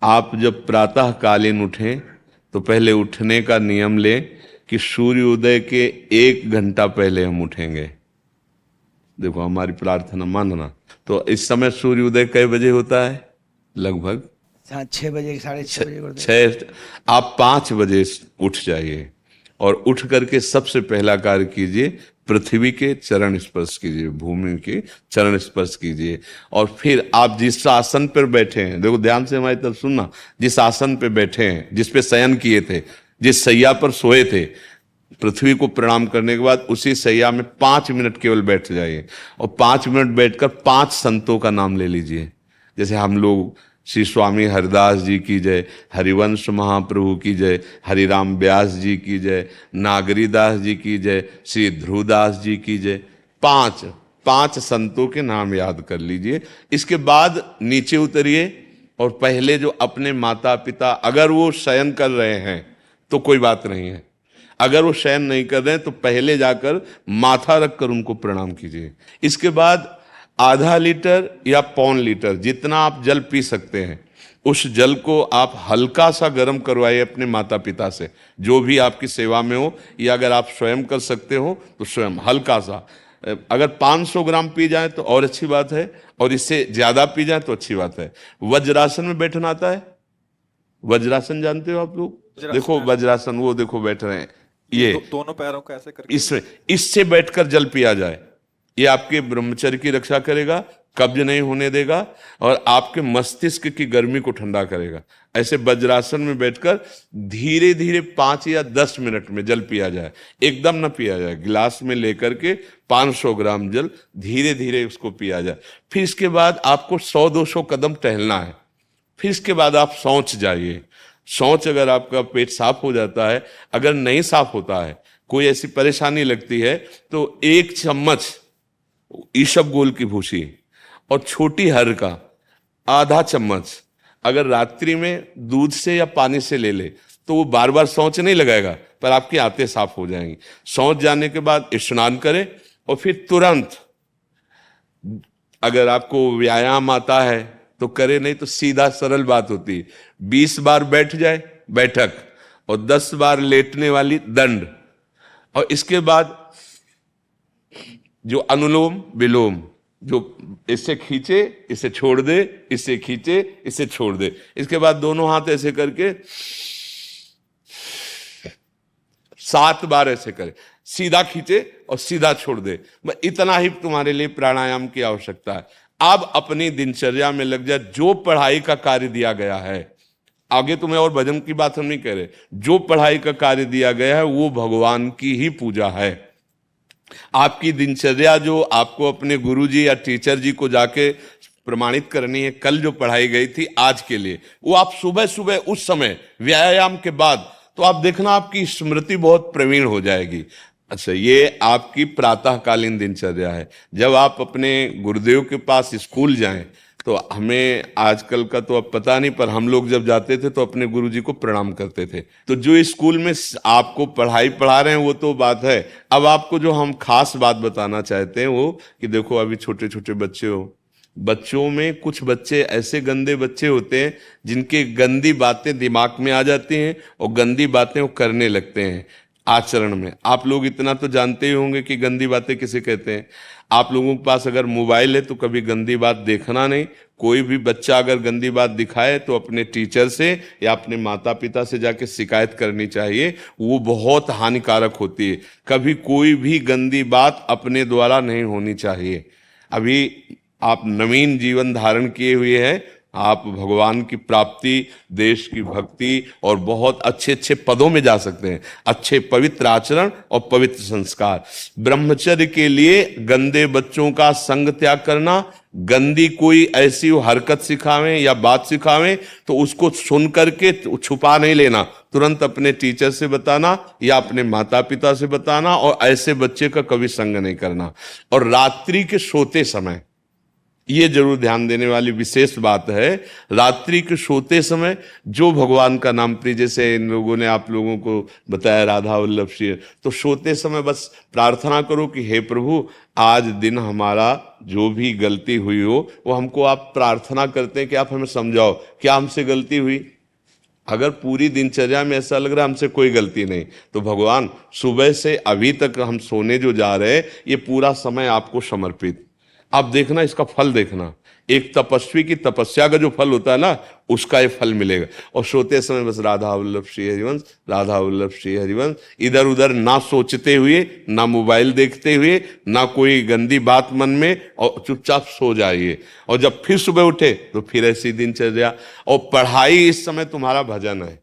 आप जब प्रातः कालीन उठें तो पहले उठने का नियम लें कि सूर्योदय के 1 घंटा पहले हम उठेंगे। देखो हमारी प्रार्थना मानना। तो इस समय सूर्योदय कई बजे होता है? लगभग हाँ, 6 बजे, 6:30 बजे करते हैं। छः। आप 5 बजे उठ जाइए और उठ करके सबसे पहला कार्य कीजिए, पृथ्वी के चरण स्पर्श कीजिए, भूमि के चरण स्पर्श कीजिए। और फिर आप जिस आसन पर बैठे हैं, देखो ध्यान से हमारी तरफ सुनना, जिस आसन पे बैठे हैं, जिस पे शयन किए थे, जिस सैया पर सोए थे, पृथ्वी को प्रणाम करने के बाद उसी सैया में 5 मिनट केवल बैठ जाइए और 5 मिनट बैठकर 5 संतों का नाम ले लीजिए। जैसे हम लोग श्री स्वामी हरिदास जी की जय, हरिवंश महाप्रभु की जय, हरिराम व्यास जी की जय, नागरीदास जी की जय, श्री ध्रुवदास जी की जय। पांच पांच संतों के नाम याद कर लीजिए। इसके बाद नीचे उतरिए और पहले जो अपने माता पिता, अगर वो शयन कर रहे हैं तो कोई बात नहीं है, अगर वो शयन नहीं कर रहे हैं तो पहले जाकर माथा रखकर उनको प्रणाम कीजिए। इसके बाद आधा लीटर या 1.25 लीटर जितना आप जल पी सकते हैं, उस जल को आप हल्का सा गर्म करवाइए अपने माता पिता से, जो भी आपकी सेवा में हो, या अगर आप स्वयं कर सकते हो तो स्वयं हल्का सा। अगर 500 ग्राम पी जाए तो और अच्छी बात है, और इससे ज्यादा पी जाए तो अच्छी बात है। वज्रासन में बैठना आता है? वज्रासन जानते हो आप लोग? देखो वज्रासन, वो देखो बैठ रहे हैं, ये दोनों पैरों को ऐसे करके इससे बैठकर जल पिया जाए। ये आपके ब्रह्मचर्य की रक्षा करेगा, कब्ज नहीं होने देगा और आपके मस्तिष्क की गर्मी को ठंडा करेगा। ऐसे वज्रासन में बैठकर धीरे धीरे 5 या 10 मिनट में जल पिया जाए, एकदम ना पिया जाए। गिलास में लेकर के 500 ग्राम जल धीरे धीरे उसको पिया जाए। फिर इसके बाद आपको 100-200 कदम टहलना है। फिर इसके बाद आप शौच जाइए। शौच, अगर आपका पेट साफ हो जाता है, अगर नहीं साफ होता है, कोई ऐसी परेशानी लगती है, तो 1 चम्मच ईसबगोल की भूसी और छोटी हर का आधा चम्मच अगर रात्रि में दूध से या पानी से ले ले तो वो बार बार शौच नहीं लगाएगा, पर आपकी आंतें साफ हो जाएंगी। शौच जाने के बाद स्नान करें और फिर तुरंत, अगर आपको व्यायाम आता है तो करे, नहीं तो सीधा सरल बात होती है, 20 बार बैठ जाए बैठक और 10 बार लेटने वाली दंड। और इसके बाद जो अनुलोम विलोम, जो इससे खींचे इसे छोड़ दे, इससे खींचे इसे छोड़ दे। इसके बाद दोनों हाथ ऐसे करके 7 बार ऐसे करे, सीधा खींचे और सीधा छोड़ दे। इतना ही तुम्हारे लिए प्राणायाम की आवश्यकता है। अब अपनी दिनचर्या में लग जा। जो पढ़ाई का कार्य दिया गया है, आगे तुम्हें और भजन की बात हम नहीं कह रहे, जो पढ़ाई का कार्य दिया गया है वो भगवान की ही पूजा है। आपकी दिनचर्या जो आपको अपने गुरुजी या टीचर जी को जाके प्रमाणित करनी है, कल जो पढ़ाई गई थी आज के लिए, वो आप सुबह सुबह उस समय व्यायाम के बाद, तो आप देखना आपकी स्मृति बहुत प्रवीण हो जाएगी। अच्छा, ये आपकी प्रातःकालीन दिनचर्या है। जब आप अपने गुरुदेव के पास स्कूल जाएं, तो हमें आजकल का तो अब पता नहीं, पर हम लोग जब जाते थे तो अपने गुरुजी को प्रणाम करते थे। तो जो स्कूल में आपको पढ़ाई पढ़ा रहे हैं वो तो बात है, अब आपको जो हम खास बात बताना चाहते हैं वो कि देखो अभी छोटे छोटे बच्चे हो, बच्चों में कुछ बच्चे ऐसे गंदे बच्चे होते हैं जिनके गंदी बातें दिमाग में आ जाती हैं और गंदी बातें वो करने लगते हैं आचरण में। आप लोग इतना तो जानते ही होंगे कि गंदी बातें किसे कहते हैं। आप लोगों के पास अगर मोबाइल है तो कभी गंदी बात देखना नहीं। कोई भी बच्चा अगर गंदी बात दिखाए तो अपने टीचर से या अपने माता पिता से जाके शिकायत करनी चाहिए, वो बहुत हानिकारक होती है। कभी कोई भी गंदी बात अपने द्वारा नहीं होनी चाहिए। अभी आप नवीन जीवन धारण किए हुए हैं, आप भगवान की प्राप्ति, देश की भक्ति और बहुत अच्छे अच्छे पदों में जा सकते हैं। अच्छे पवित्र आचरण और पवित्र संस्कार। ब्रह्मचर्य के लिए गंदे बच्चों का संग त्याग करना, गंदी कोई ऐसी हरकत सिखावें या बात सिखावें तो उसको सुन करके छुपा नहीं लेना, तुरंत अपने टीचर से बताना या अपने माता पिता से बताना, और ऐसे बच्चे का कभी संग नहीं करना। और रात्रि के सोते समय ये जरूर ध्यान देने वाली विशेष बात है। रात्रि के सोते समय जो भगवान का नाम प्रिय, जैसे इन लोगों ने आप लोगों को बताया राधा वल्लभ श्री, तो सोते समय बस प्रार्थना करो कि हे प्रभु आज दिन हमारा जो भी गलती हुई हो वो हमको आप प्रार्थना करते हैं कि आप हमें समझाओ क्या हमसे गलती हुई। अगर पूरी दिनचर्या में ऐसा लग रहा है हमसे कोई गलती नहीं, तो भगवान सुबह से अभी तक हम सोने जो जा रहे हैं ये पूरा समय आपको समर्पित। आप देखना इसका फल देखना, एक तपस्वी की तपस्या का जो फल होता है ना उसका ये फल मिलेगा। और सोते समय बस राधा वल्लभ श्री हरिवंश, राधा वल्लभ श्री हरिवंश, इधर उधर ना सोचते हुए, ना मोबाइल देखते हुए, ना कोई गंदी बात मन में, और चुपचाप सो जाइए। और जब फिर सुबह उठे तो फिर ऐसी दिनचर्या। और पढ़ाई इस समय तुम्हारा भजन है।